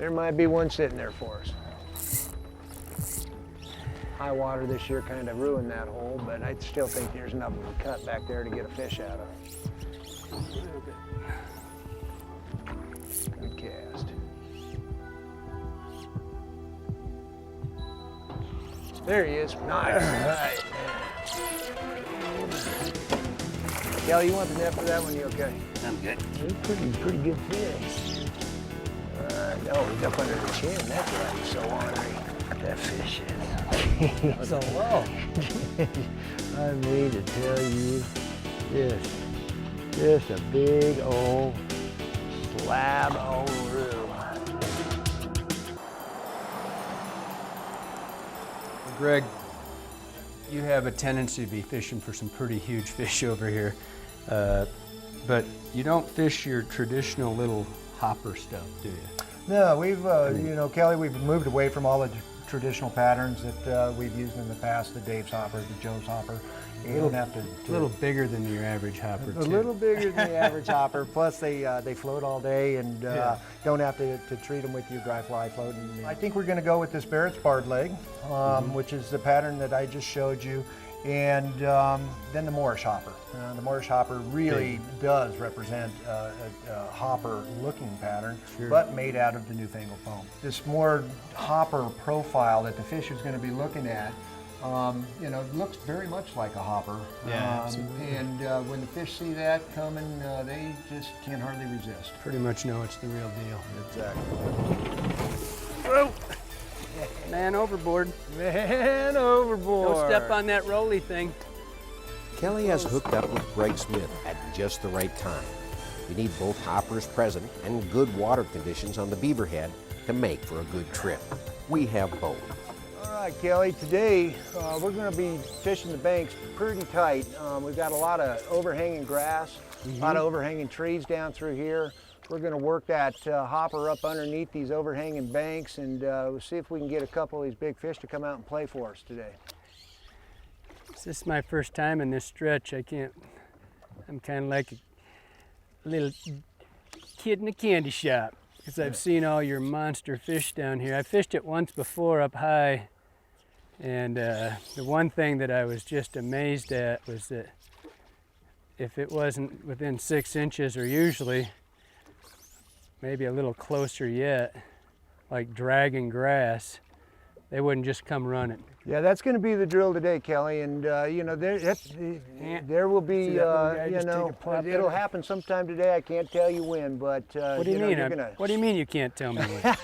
There might be one sitting there for us. High water this year kind of ruined that hole, but I still think there's enough of a cut back there to get a fish out of. Good cast. There he is. Nice. Right. Kelly, you want the net for that one? You okay? I'm good. Pretty good fish. Oh, he's up under the chin. That's why he's so ornery. That fish is. He's so low. I mean to tell you, just a big old slab of roo. Greg, you have a tendency to be fishing for some pretty huge fish over here, but you don't fish your traditional little hopper stuff, do you? No, we've, you know, Kelly, we've moved away from all the traditional patterns that we've used in the past, the Dave's hopper, the Joe's hopper. You don't have to... A little bigger than your average hopper, A little bigger than the average hopper, plus they float all day and don't have to treat them with your dry fly floating. I think we're going to go with this Barrett's barred leg, which is the pattern that I just showed you, and then the Moorish hopper. The Moorish hopper really does represent a hopper-looking pattern, but made out of the newfangled foam. This more hopper profile that the fish is going to be looking at, you know, looks very much like a hopper. Yeah, and when the fish see that coming, they just can't hardly resist. Pretty much know it's the real deal. Exactly. Whoa! Man overboard. Man overboard. Don't step on that rolly thing. Kelly has hooked up with Greg Smith at just the right time. You need both hoppers present and good water conditions on the Beaverhead to make for a good trip. We have both. All right, Kelly, today we're going to be fishing the banks pretty tight. We've got a lot of overhanging grass, a lot of overhanging trees down through here. We're going to work that hopper up underneath these overhanging banks, and we'll see if we can get a couple of these big fish to come out and play for us today. This is my first time in this stretch. I'm kind of like a little kid in a candy shop because I've seen all your monster fish down here. I fished it once before up high, and the one thing that I was just amazed at was that if it wasn't within 6 inches, or usually maybe a little closer yet, like dragging grass, they wouldn't just come running. Yeah, that's going to be the drill today, Kelly, and you know, there will be, you know, it'll happen sometime today. I can't tell you when, but what do you mean? What do you mean you can't tell me when?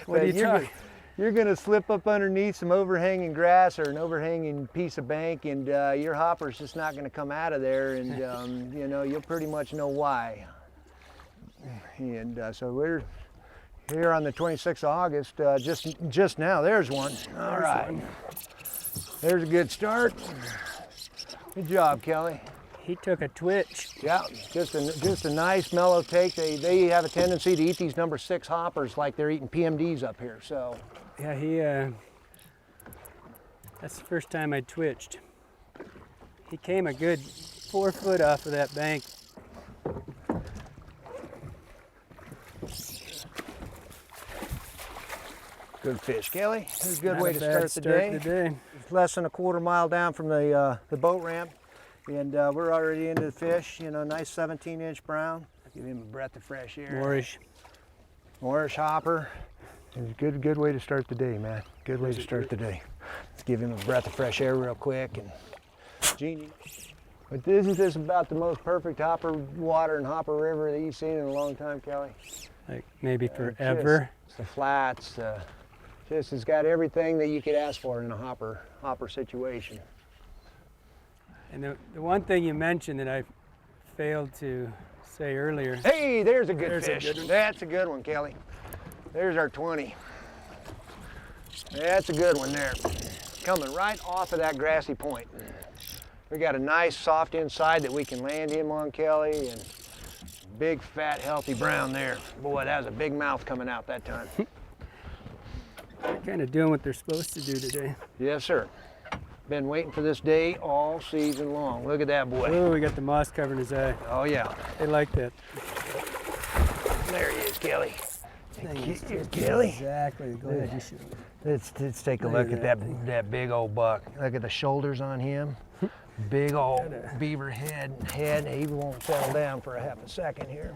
What are you talking? You're going to slip up underneath some overhanging grass or an overhanging piece of bank, and your hopper's just not going to come out of there, and you know, you'll pretty much know why. And so we're here on the 26th of August, just now. There's one. All right. There's a good start. Good job, Kelly. He took a twitch. Yeah, just a nice mellow take. They have a tendency to eat these number 6 hoppers like they're eating PMDs up here. So. Yeah, that's the first time I twitched. He came a good 4 foot off of that bank. Good fish, Kelly. This is a good way to start the day. It's less than a quarter mile down from the boat ramp, and we're already into the fish. You know, nice 17-inch brown. Give him a breath of fresh air. Moorish hopper. It's a good way to start the day, man. Good way to start the day. Let's give him a breath of fresh air real quick. And Genie. But isn't this about the most perfect hopper water and hopper river that you've seen in a long time, Kelly? Like maybe forever. It's the flats. It's got everything that you could ask for in a hopper situation. And the one thing you mentioned that I failed to say earlier. Hey, there's a good fish. That's a good one, Kelly. There's our 20. That's a good one there. Coming right off of that grassy point. We got a nice soft inside that we can land him on, Kelly, and big, fat, healthy brown there. Boy, that was a big mouth coming out that time. They're kind of doing what they're supposed to do today. Yes, sir. Been waiting for this day all season long. Look at that boy. Oh, we got the moss covering his eye. Oh, yeah. They like that. There he is, Kelly. Kelly. Exactly. Go ahead. You should. Let's take a Look look at at that big old buck. Look at the shoulders on him. Big old beaver head. He won't settle down for a half a second here.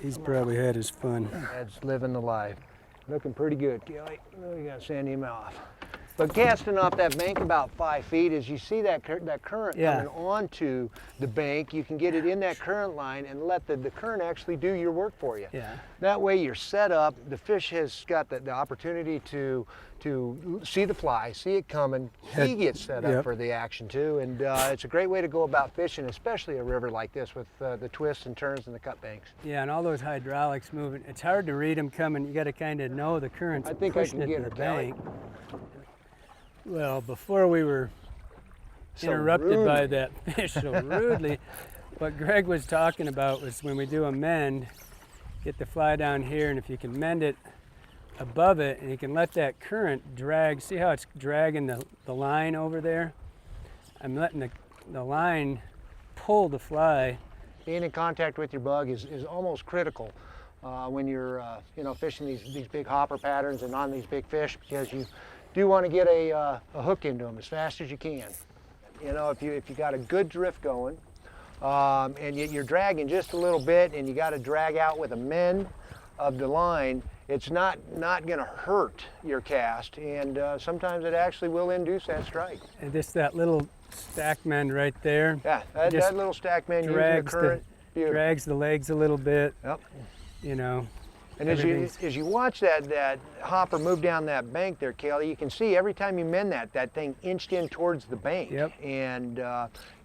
He's probably had his fun. That's living the life. Looking pretty good, Kelly. We gotta send him off. But casting off that bank about 5 feet, as you see that current coming onto the bank, you can get it in that current line and let the current actually do your work for you. Yeah. That way you're set up, the fish has got the opportunity to see the fly, see it coming, he gets set up for the action too, and it's a great way to go about fishing, especially a river like this with the twists and turns and the cut banks. Yeah, and all those hydraulics moving, it's hard to read them coming. You got to kind of know the currents. I think I pushing can it get to her, the Kelly. bank. Well, before we were So interrupted by that fish so rudely, what Greg was talking about was when we do a mend, get the fly down here, and if you can mend it above it, and you can let that current drag, see how it's dragging the line over there? I'm letting the line pull the fly. Being in contact with your bug is almost critical when you're fishing these big hopper patterns and on these big fish, because you do want to get a hook into them as fast as you can. You know, if you got a good drift going and you're dragging just a little bit and you got to drag out with a mend of the line, it's not going to hurt your cast, and sometimes it actually will induce that strike. And just that little stack mend right there. Yeah, that little stack mend using the current. Drags the legs a little bit. Yep. You know. And as you watch that hopper move down that bank there, Kelly, you can see every time you mend that thing inched in towards the bank. Yep. And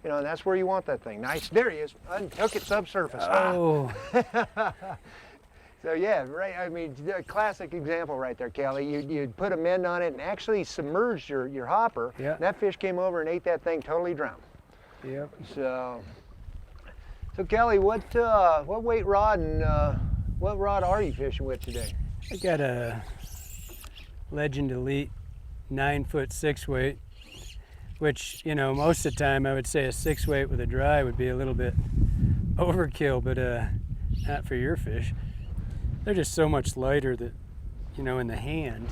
that's where you want that thing. Nice. There he is. Unhook it subsurface. Oh. So yeah, right. I mean, a classic example right there, Kelly. You'd put a mend on it and actually submerged your hopper. Yeah. And that fish came over and ate that thing totally drowned. Yep. So Kelly, what weight rod and what rod are you fishing with today? I got a Legend Elite 9-foot 6-weight, which, most of the time I would say a 6-weight with a dry would be a little bit overkill, but not for your fish. They're just so much lighter that, in the hand,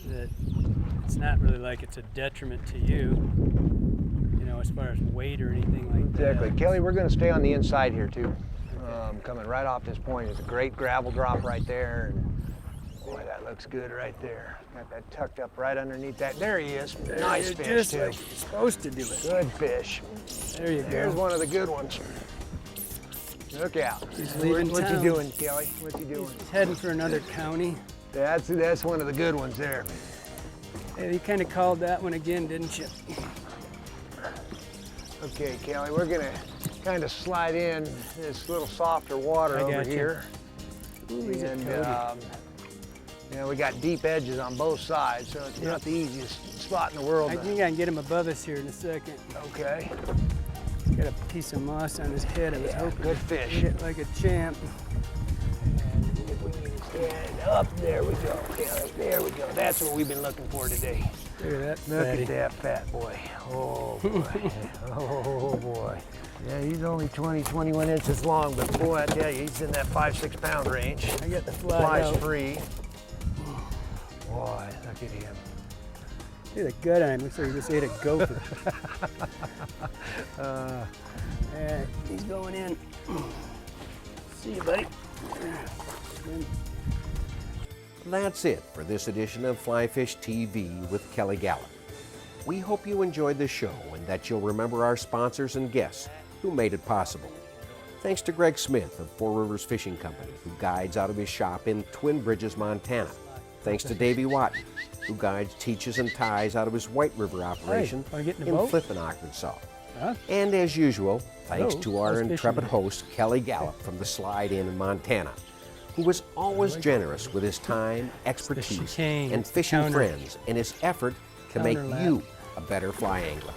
that it's not really like it's a detriment to you, as far as weight or anything like that. Exactly. Kelly, we're going to stay on the inside here too. Coming right off this point is a great gravel drop right there, and boy, that looks good right there. Got that tucked up right underneath that. There he is. Nice fish just too. like you're supposed to do it. Good fish. There you There's go. one of the good ones. Look out. He's leaving What's he town. doing, Kelly? What's he doing? He's heading for another county. That's one of the good ones there. Hey, you kind of called that one again, didn't you? Okay, Kelly, we're gonna kind of slide in this little softer water over gotcha. here. Ooh, he's a And toady. we got deep edges on both sides, so it's not the easiest spot in the world. I think I can get him above us here in a second. Okay. He's got a piece of moss on his head. I was hoping Good to fish. hit like a champ. And if we can stand up, there we go, Kelly. There we go. That's what we've been looking for today. Look at that Look fatty. at that fat boy. Oh boy. Oh boy. Yeah, he's only 20, 21 inches long, but boy, I tell you, he's in that 5-6 pound range. I got the fly Flies out. free. Boy, look at him. See the gut on him. Looks like he just ate a gopher. He's going in. See you, buddy. That's it for this edition of Flyfishtv with Kelly Galloup. We hope you enjoyed the show and that you'll remember our sponsors and guests who made it possible. Thanks to Greg Smith of Four Rivers Fishing Company, who guides out of his shop in Twin Bridges, Montana. Thanks to Davey Watton, who guides, teaches, and ties out of his White River operation wanna get in in the boat? Flippin, Arkansas. Huh? And as usual, thanks Hello, to our how's fishing intrepid today? host, Kelly Galloup from the Slide Inn in Montana, who was always generous with his time, expertise, chicane, and it's the fishing counter- friends in his effort to make counter lap. you a better fly angler.